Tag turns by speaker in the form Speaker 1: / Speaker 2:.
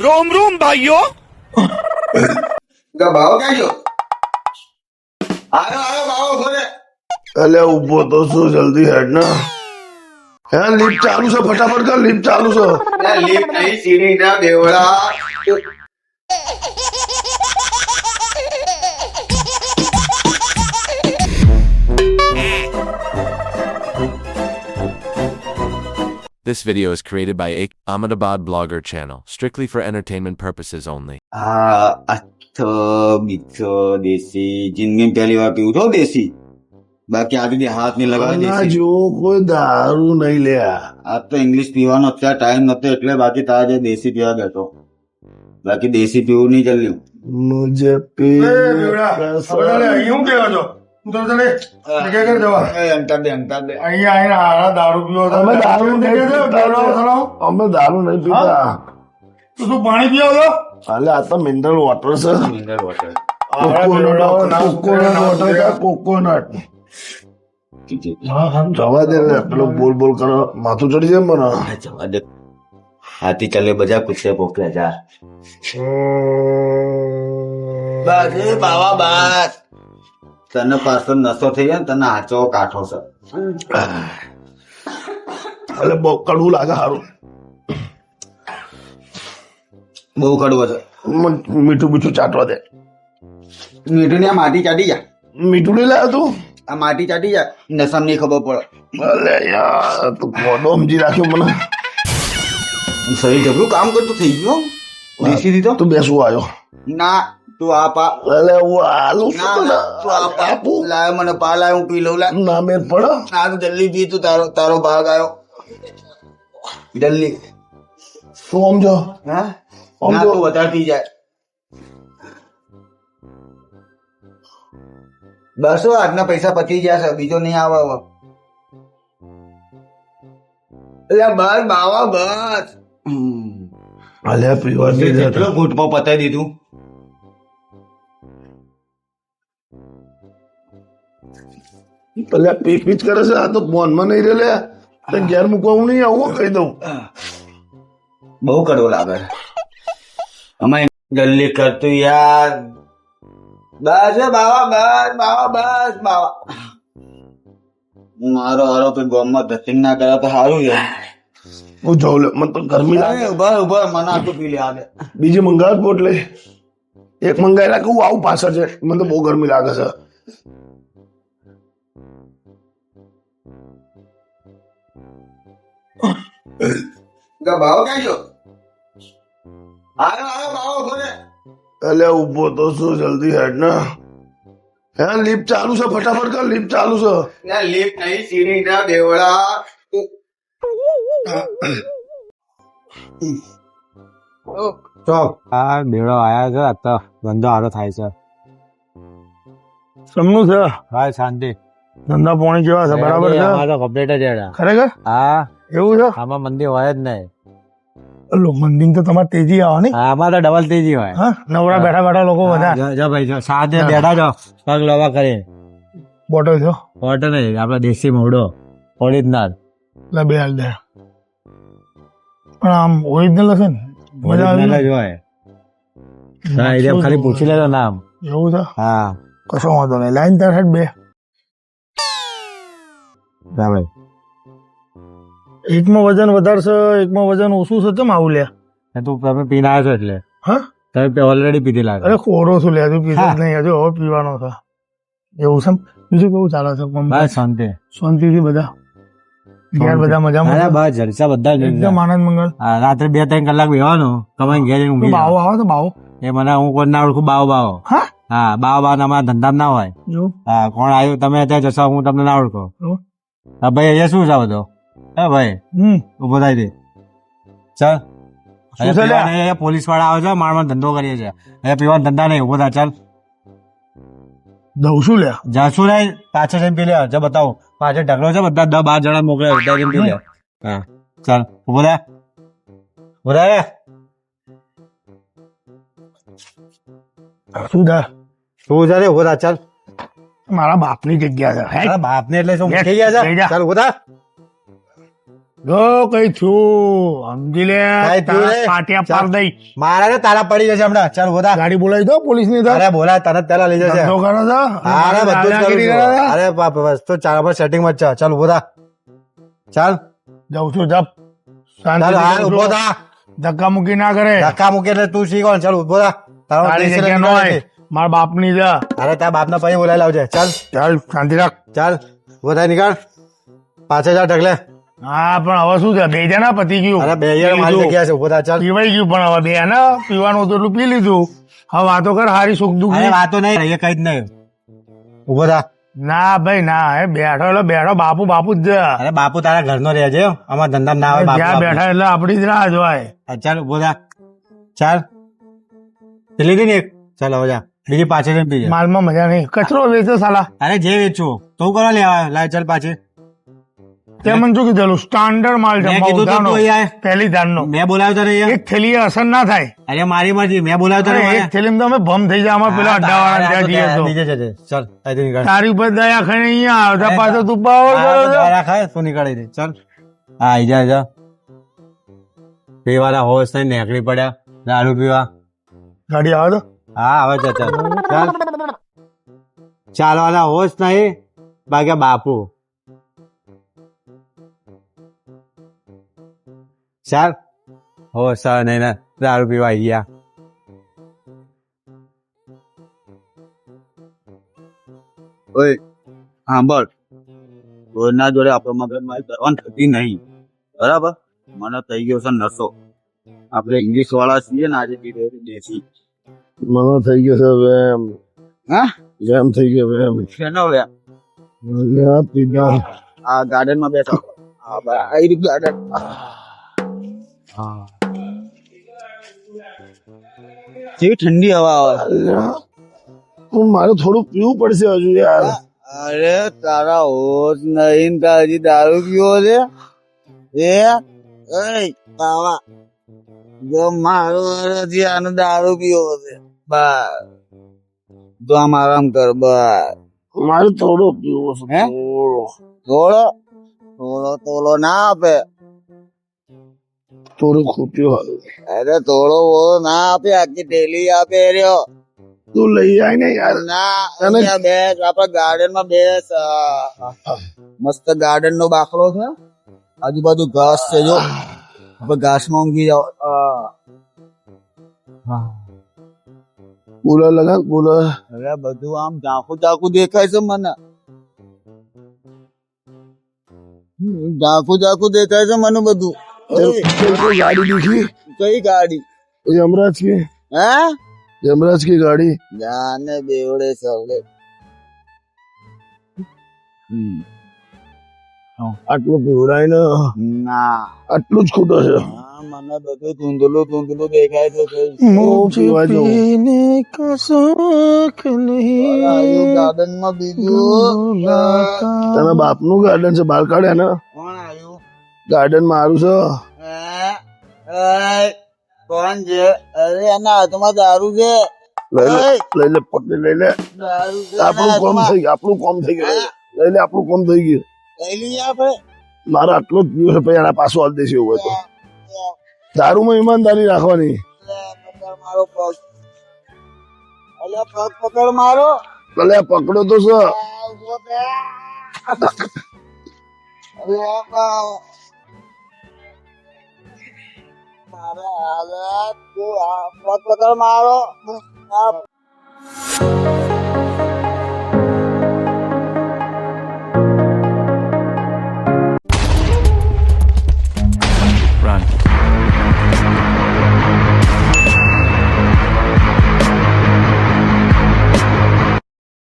Speaker 1: रोम रोम भाइयों.
Speaker 2: ભાવ ક્યાં ગયો? આવ્યો ભાવ ઘરે.
Speaker 3: અલે ઉભો તો શું જલ્દી હેડ ને હે લિફ્ટ ચાલુ છે ફટાફટ કર લિફ્ટ ચાલુ છે
Speaker 2: લીપ નહીં સીડી ના દેવડા.
Speaker 4: This video is created by Ahmedabad Blogger channel, strictly for entertainment purposes only.
Speaker 2: હા અચ્છો બીછો દેશી જિંદગી પહેલી વાર પીવું છો દેશી. બાકી આ સુધી હાથ નહીં લગાવે
Speaker 3: ના
Speaker 2: દેશી.
Speaker 3: જો કોઈ દારૂ નહીં લ્યા
Speaker 2: આ તો ઇંગ્લિશ પીવાનો અત્યારે ટાઈમ નતો એટલે બાકી તારા જે દેશી પીવા બેઠો. બાકી દેશી પીવું નહીં ચાલ્યું.
Speaker 3: મુજે
Speaker 2: અંતર દે
Speaker 3: અમે દારૂ નહીં પીતા. અમે દારૂ નહીં પીતા
Speaker 5: તું પાણી પીવો છો?
Speaker 3: અલે આ તો મિનરલ વોટર છે
Speaker 2: મિનરલ વોટર.
Speaker 3: કોકોનટ વોટર કે કોકોનટ જવા દે ને પેલો બોલ બોલ કરો માથું ચડી જાય મને
Speaker 2: જવા દે. હાથી ચાલે બધા કુત્તે પોકલે જા. બસ એ બાવા બસ. તને પાછો નશો થઈ જાય ને તને હાચો કાઠો છે.
Speaker 3: એટલે બહુ કડવું લાગે સારું
Speaker 2: બહુ કડવો છે.
Speaker 3: મીઠું મીઠું ચાટવા દે
Speaker 2: મીઠું ને આ માટી ચાટી જા.
Speaker 3: મીઠું નહીં લાવ્યો તું
Speaker 2: આ માટી ચાટી જા નશમ ની ખબર પડે.
Speaker 3: અલે યાર તું મોઢો સમજી રાખ્યો મને
Speaker 2: શરીર જબરું કામ કરતું થઈ ગયું. દેશી દીધો
Speaker 3: તું બેસવું આવ્યો
Speaker 2: ના તું આ પા.
Speaker 3: અલે હું આલું
Speaker 2: ના
Speaker 3: છું
Speaker 2: ના, તું આ પા.
Speaker 3: આપું
Speaker 2: લાય મને પા લાય હું પી લઉં. લાય
Speaker 3: ના મેર પડે
Speaker 2: આ તો જલ્દી પી તું તારો તારો ભાગ આવ્યો જલ્દી.
Speaker 3: શું સમજો
Speaker 2: હા
Speaker 3: આમ
Speaker 2: ના
Speaker 3: તો-
Speaker 2: તું વધારે પી જાય. બસો આજના પૈસા પતી ગયા છે બીજો નહીં આવે હવે. અલ્યા બસ બાવા બસ.
Speaker 3: અલે પીવા દે
Speaker 2: કેટલો ઘૂંટમાં પતાવી દીધું.
Speaker 3: પેલા પી પીચ કરે છે આ તો ફોનમાં નહીં રે લે તને ઘેર મૂકવા હું નહીં આવું કહી દઉં
Speaker 2: બહુ કડવો લાગે. અમે જલ્દી કરતું યાર. બસ એ બાવા બસ બાવા બસ બાવા. મારો આરોપી ગોમમાં ધતિંગ ના કરે તો સારું છે.
Speaker 3: હું જાઉં લે મને તો ગરમી લાગે
Speaker 2: ઉભા ઉભા મને આટલું પી લે આવે.
Speaker 3: બીજી મંગાવ પોટલે એક મંગાવી રાખે હું આવું પાછળ છે મને તો બહુ ગરમી લાગે છે
Speaker 2: ભાવ ક્યાં ગયો? આવ્યો આવ્યો ભાવ ઘરે.
Speaker 3: અલે ઉભો તો શું જલ્દી હેડ ને હે લિફ્ટ ચાલુ છે ફટાફટ કર લિફ્ટ ચાલુ છે
Speaker 2: લીપ નહીં સીડી ના દેવડા.
Speaker 6: ચોક આ બેડો આયા છે આ તો ધંધો હારો થાય છે.
Speaker 5: સમનું છે
Speaker 6: હા શાંતિ
Speaker 5: ધંધા પાણી કેવા છે? બરાબર છે?
Speaker 6: અમારે તો કમ્પ્લીટ જ હેડા.
Speaker 5: ખરેખર
Speaker 6: હા
Speaker 5: એવું છે?
Speaker 6: આમાં મંદી હોય જ નહીં.
Speaker 5: લો મંદિર તો તમારે તેજી આવે ને.
Speaker 6: હા, આમાં તો ડબલ તેજી હોય.
Speaker 5: હા નવરા બેઠા બેઠા લોકો બધા
Speaker 6: જો ભાઈ જો સાથે બેઠા જો પગ લોવા કરી
Speaker 5: બોટલ છો
Speaker 6: હોટ નહીં આપડે દેશી મોડો ઓરિજિનલ.
Speaker 5: એટલે બે હાલ દે પણ આમ ઓરિજિનલ હશે ને મજા
Speaker 6: ઓરિજિનલ
Speaker 5: આવી
Speaker 6: જ હોય. હા એ ખાલી પૂછી લેજો નામ.
Speaker 5: એવું છે?
Speaker 6: હા
Speaker 5: કશો વાંધો નહીં લાઈન તાર હેઠ બે
Speaker 6: જા ભાઈ.
Speaker 5: એકમાં વજન વધારે છે એકમાં વજન ઓછું છે કેમ આવું લે?
Speaker 6: એ તું તમે પીને આવ્યો છો એટલે
Speaker 5: હા
Speaker 6: તમે ઓલરેડી પીધી લાગે.
Speaker 5: અરે ખોરો છું લે તું પીધો જ
Speaker 6: હા.
Speaker 5: નહીં હજુ હવે પીવાનો છે એવું છે બીજું કેવું ચાલે છે
Speaker 6: બસ શાંતિ.
Speaker 5: શાંતિથી બધા ઘેર બધા
Speaker 6: અરે
Speaker 5: મજામાં
Speaker 6: બસ જલસા બધા જ
Speaker 5: એકદમ
Speaker 6: જલસા.
Speaker 5: આનંદ મંગળ
Speaker 6: હા, રાત્રે 2-3 કલાક બેવાનું કમાઈને ઘેર જઈને ઊંઘી
Speaker 5: બાવો
Speaker 6: જાવ.
Speaker 5: આવે તો બાવો
Speaker 6: એ મને હું કોઈ ના ઓળખું બાવો બાવો.
Speaker 5: હા
Speaker 6: હા બાવો બાવો અમારા ધંધા ના હોય.
Speaker 5: જો
Speaker 6: હા કોણ આવ્યું તમે ત્યાં જશો હું તમને ના ઓળખો.
Speaker 5: એવું?
Speaker 6: હા ભાઈ અહીંયા શું છે બધો? હા ભાઈ ઉભો થાય દે ચાલ.
Speaker 5: શું છે લ્યા?
Speaker 6: અહીંયા પોલીસ વાળા આવે છે મારમાં ધંધો કરીએ છીએ અહીંયા પીવાનો ધંધા નહીં. ઉભો થાય ચાલ.
Speaker 5: દઉં છું લે
Speaker 6: જાશું નહીં પાછળ જઈને પી લે જો બતાવું પાછળ ઢગલો છે બધા 10-12 જણા મોકલે બધા જઈને પી લે. હા ચાલ ઉભો થાય ઉભો થાય.
Speaker 5: શું દા
Speaker 6: શું છે રે ઉભો થાય ચાલ.
Speaker 5: મારા બાપની જગ્યા છે હે?
Speaker 6: બાપ ને એટલે શું
Speaker 5: બેસ,
Speaker 6: થઈ ગયા
Speaker 5: બેસ
Speaker 6: છે
Speaker 5: જા.
Speaker 6: ચાલ ઉભો થા.
Speaker 5: જો કઈ થયું સમજી લે
Speaker 6: કઈ થયું
Speaker 5: તારા
Speaker 6: રે?
Speaker 5: પાટિયા
Speaker 6: ચાલ.
Speaker 5: પાર દઈ
Speaker 6: મારા ને તારા પડી જશે હમણાં ચાલ બોધા
Speaker 5: ગાડી બોલાવી દો પોલીસ ની
Speaker 6: અરે બોલા તને પેલા લઈ જશે
Speaker 5: ધંધો કરો છો
Speaker 6: અરે બધું જ કરું
Speaker 5: દાદાગીરી
Speaker 6: છું.
Speaker 5: કરો છો?
Speaker 6: અરે બાપ બસ તો ચાલ આપણે સેટિંગ માં જ છે ચાલ ઉભો થા ચાલ
Speaker 5: જાઉં છું જપ
Speaker 6: ચાલ
Speaker 5: શાંતિથી
Speaker 6: હાલ
Speaker 5: જાઉં
Speaker 6: ઉભો
Speaker 5: છું.
Speaker 6: થા
Speaker 5: ધક્કા મુક્કી ના કરે
Speaker 6: ધક્કા મૂકે એટલે તું શીખો ચાલ ઉભો થા તારો
Speaker 5: તારી
Speaker 6: દેશ
Speaker 5: જગ્યા
Speaker 6: લઈને
Speaker 5: નો
Speaker 6: જાય
Speaker 5: હોય
Speaker 6: છે.
Speaker 5: મારા બાપ ની છે
Speaker 6: અરે તારા બાપ ના પછી બોલાવી લાવજે ચાલ
Speaker 5: ચાલ શાંતિ રાખ
Speaker 6: ચાલ ઉભો થાય નીકળ પાછળ જા ઢગલે
Speaker 5: હા પણ હવે શું છે બે જણા પતી ગયું
Speaker 6: અરે બે યાર
Speaker 5: પી
Speaker 6: મારી
Speaker 5: લીધું.
Speaker 6: જગ્યા છે ઉભો થા ચાલ
Speaker 5: પીવાઈ ગયું પણ હવે બે ને પીવાનું હતું એટલું પી લીધું હવે વાતો કર હારી સુખ દુઃખ
Speaker 6: અરે વાતો નહીં એ કઈ જ નહીં ઉભો થા
Speaker 5: ના ભાઈ ના એ બેઠો એટલે બેઠો બાપુ બાપુ જ છે
Speaker 6: અરે બાપુ તારા ઘરનો રહેજે અમારા ધંધા ના આવે બાપુ
Speaker 5: જ્યાં બેઠા એટલે આપડી જ રાહ જોવાય
Speaker 6: હા, ચાલ ઉભો થા ચાલ પેલી દી ને એક ચાલ હવે જા બીજી પાછળ જઈને પીજે
Speaker 5: માલમાં મજા નહીં કચરો વેચો સાલા
Speaker 6: અરે જે વેચું તો હું કરવા લેવા લાય ચાલ પાછી
Speaker 5: તે મને શું કીધેલું સ્ટાન્ડર્ડ માલ છે
Speaker 6: મેં કીધું તો
Speaker 5: બહુધાનો.
Speaker 6: તું યાર.
Speaker 5: પહેલી ધાનનો
Speaker 6: મેં બોલાવ્યો તને અહીંયા
Speaker 5: એક થેલી અસર ના થાય
Speaker 6: અરે મારી મરજી મેં બોલાવ્યો તને
Speaker 5: અરે એક
Speaker 6: અહીંયા.
Speaker 5: થેલીમાં તમે ભમ થઈ જાય અમાર પેલા
Speaker 6: હા,
Speaker 5: અડ્ડાવાળા ત્યાં જઈએ તો
Speaker 6: નીચે જજે ચાલ અહીંથી નીકળ
Speaker 5: તારી ઉપર દયા ખાઈને અહીંયા આવતા પાછો તું પાવર
Speaker 6: હા,
Speaker 5: કરો છો
Speaker 6: દ્વારા ખાય તું નીકળી દે ચાલ હા આઈ જા આઈ જા પીવાના હોશ થઈને નીકળી પડ્યા દારૂ પીવા
Speaker 5: ગાડી આવે તો
Speaker 6: હા હવે જા ચાલ ચાલ ચાલવાના હોશ નહીં બાકી બાપુ ચાલ હોશ આવે નહીં ને દારૂ પીવા આઈ ગયા
Speaker 2: ઓય સાંભળ કોઈના જોડે આપણે મગજમારી કરવાની થતી નહીં બરાબર મને થઈ ગયો છે નશો આપણે ઇંગ્લિશ વાળા છીએ ને આજે દેશી
Speaker 3: મને થઈ ગયો છે વેમ
Speaker 2: હા
Speaker 3: વેમ થઈ ગયો વેમ
Speaker 2: શેનો વે
Speaker 3: લ્યા પીધા
Speaker 2: આ ગાર્ડન માં બેઠો આ બાઈ ગાર્ડન કેવી ઠંડી હવા આવે
Speaker 3: અલ્યા, પણ મારે થોડું પીવું પડશે હજુ યાર
Speaker 2: અરે તારા હોશ નહીં ને તાર હજી દારૂ પીવો છે એ બાવા જો મારો હજી આનો દારૂ પીવો છે બસ તો આમ આરામ કર બસ
Speaker 3: મારે થોડો પીવો છે
Speaker 2: હે?
Speaker 3: થોડો
Speaker 2: થોડો તોલો ના આપે
Speaker 3: થોડું ખૂટ્યું હારું
Speaker 2: અરે થોડો બોલો ના આપે આખી ડેલી આપે રહ્યો
Speaker 3: તું લઈ જાય ને યાર
Speaker 2: ના
Speaker 3: અને-
Speaker 2: અહીંયા બેસ આપડે ગાર્ડન માં બેસ મસ્ત ગાર્ડન નો બાકડો છે આજુબાજુ ઘાસ છે જો આપણે ઘાસ માં ઊંઘી જાવ
Speaker 3: કુલર લગા કુલર
Speaker 2: અરે બધું આમ ઝાંખું ઝાંખું દેખાય છે મને ઝાંખું ઝાંખું દેખાય છે મને બધું
Speaker 3: कोई गाड़ी दिखी
Speaker 2: કઈ ગાડી
Speaker 3: यमराज की
Speaker 2: હે
Speaker 3: यमराज की गाड़ी
Speaker 2: જાને બેવડે સવડે
Speaker 3: આટલું પીવડાય ને
Speaker 2: ના
Speaker 3: આટલું જ ખૂટો છે
Speaker 2: હા, મને બધું ધૂંધલું ધૂંધલું દેખાય છે
Speaker 3: પીવા જવું
Speaker 2: ગાર્ડન માં બીજું
Speaker 3: તને બાપનું ગાર્ડન છે બહાર કાઢ્યા ને
Speaker 2: કોણ આવ્યું
Speaker 3: ગાર્ડન માં સારું છે
Speaker 2: કોણ છે અરે એના હાથમાં દારૂ છે
Speaker 3: લઈ લે પકડી લઈ લે
Speaker 2: દારૂ છે
Speaker 3: આપણું કોમ થઈ ગયું આપણું કોમ થઈ ગયું લઈ લે આપણું કોમ થઈ ગયું
Speaker 2: લઈ લઈએ આપણે
Speaker 3: મારે આટલો જ પીવો છે પછી એના પાછો હાલ દેશે એવું હોય તો દારૂમાં ઈમાનદારી રાખવાની
Speaker 2: પકડ મારો પગ અલે પગ પકડ મારો
Speaker 3: ભલે પકડો તો છે
Speaker 2: ઉભો થા. અરે બાબા. મારે હાલત તું આ પગ પકડ મારો આ